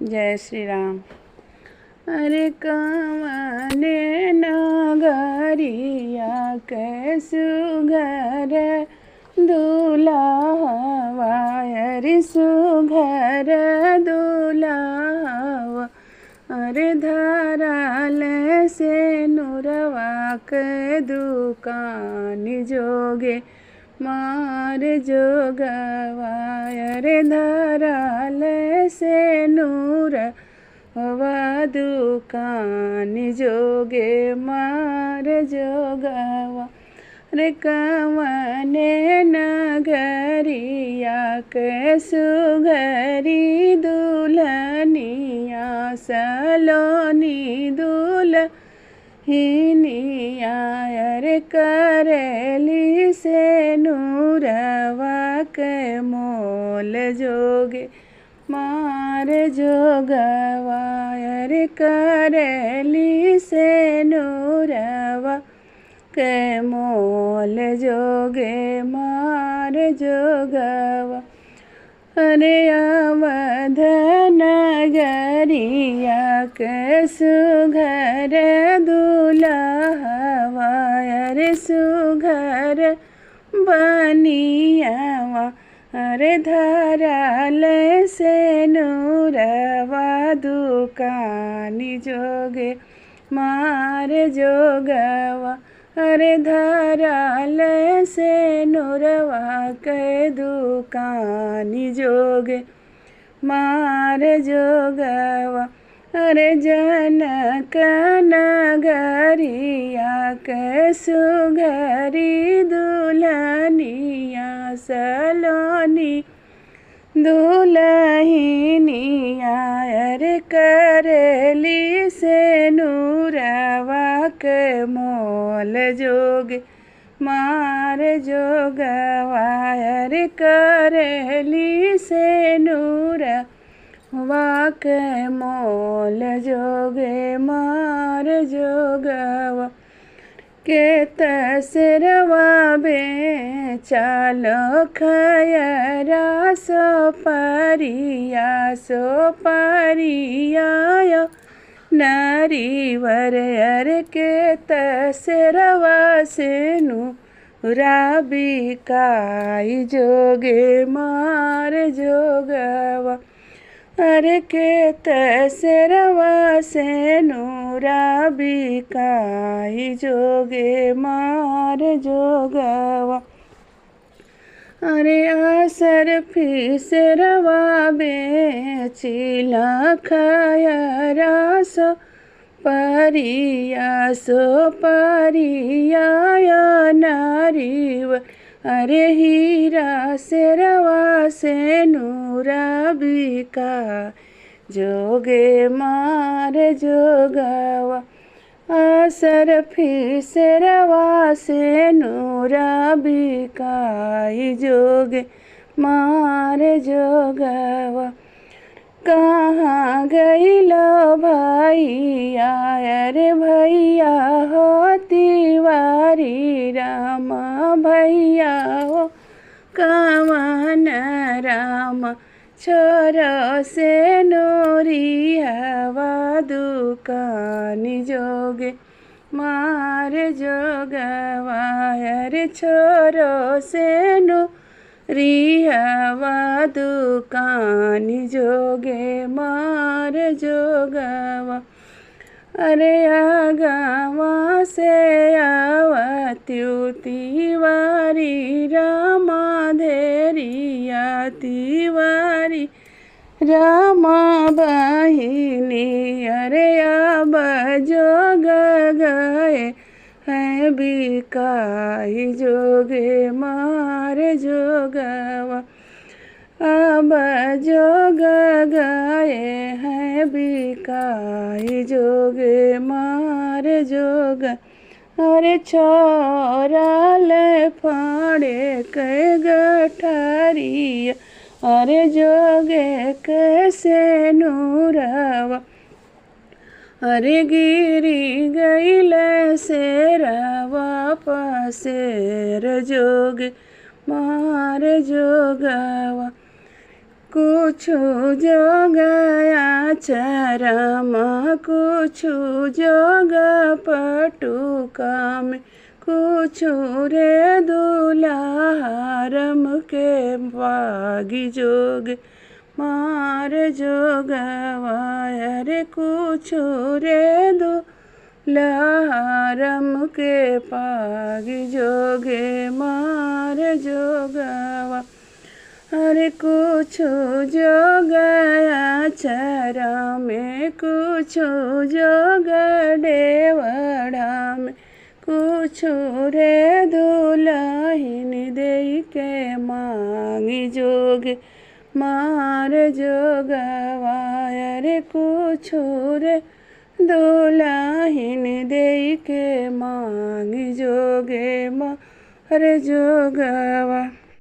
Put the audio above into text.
जय श्री राम। अरे कवने नगरिया के सुघर दुल्हवा, अरे सुघर दुल्हवा, अरे धराल से नुरवा के दुकान जोगे मार जोगवा, अरे धराल से नूरवा दुकान जोगे मार जोगवा। रे कवने नगरिया के सुघरी दुल्हनिया, सलोनी दुल्हनिया, अरे करेली से नूरवा के मोल जोगे मार जोगवा, अरे करेली से नूरवा के मोल जोगे मार जोगवा। अरे अवध नगरिया के सुघर दुल्हवा, अरे सुघर बनियावा, अरे धराल से नूरवा दुकान जोगे मार जोगवा, अरे धराल से नूरवा के दुकान जोगे मार जोगवा। अरे जनक नगरिया के सुघरी दुल्हनिया, सलोनी दुल्हनिया, अरे करेली से नूरवा के मोल जोगे मार जोगवा, अरे करेली से नूरवा के मोल जोगे मार जोगवा। के तसरवा बेचालो खयरा सोपरिया नारीवर, अरे के तसरवा से नूरा बिकाई जोगे मार जोगवा, अरे के तसरवा से नूरा बिकाई जोगे मार जोगवा। अरे आसर फिसरवा बेचिला खयरा सोपरिया नारीवर, अरे हीरा सेरवा से नूरा बिका जोगे मार जोगवा। आसर फिसरवा से नूरा बिकाई जोगे मार जोगवा। कहाँ गइलो भैया, अरे भैया हो तिवारी रामा, भैया हो कवन राम, छोरो से नूरियावा दुकान जोगे मार जोगवा, अरे छोरो से नूरियावा दुकान जोगे मार जोगवा। अरे आगवा से आवत्यु तिवारी रामा धेरिया तिवारी रामा बहिनी, अरे अब जोग गए हैं बिकाई जोगे मार जोगवा, अब जोग गए हैं बिकाई जोगे मार जोग। अरे छोराल फाड़े के गठारिया, अरे जोगे कैसे नूरवा, अरे गिरी गईल शेरवा पसेर जोगे मार जोगवा। कुछ जो गया चरम कुछु जोग पटुका में कुछु रे दुलारम के बागी जोग मार जोगवा रे कुछु रे दुलारम के पागी जोगे मार जोगवा अरे कुछु जोगया चरा में कुछु जोग डेवड़ा में कुछु रे दुलहिन दे के मांगी जोग मार जोगवा रे कुछु रे दुलहिन दे के मांगी जोगे मार जोगवा।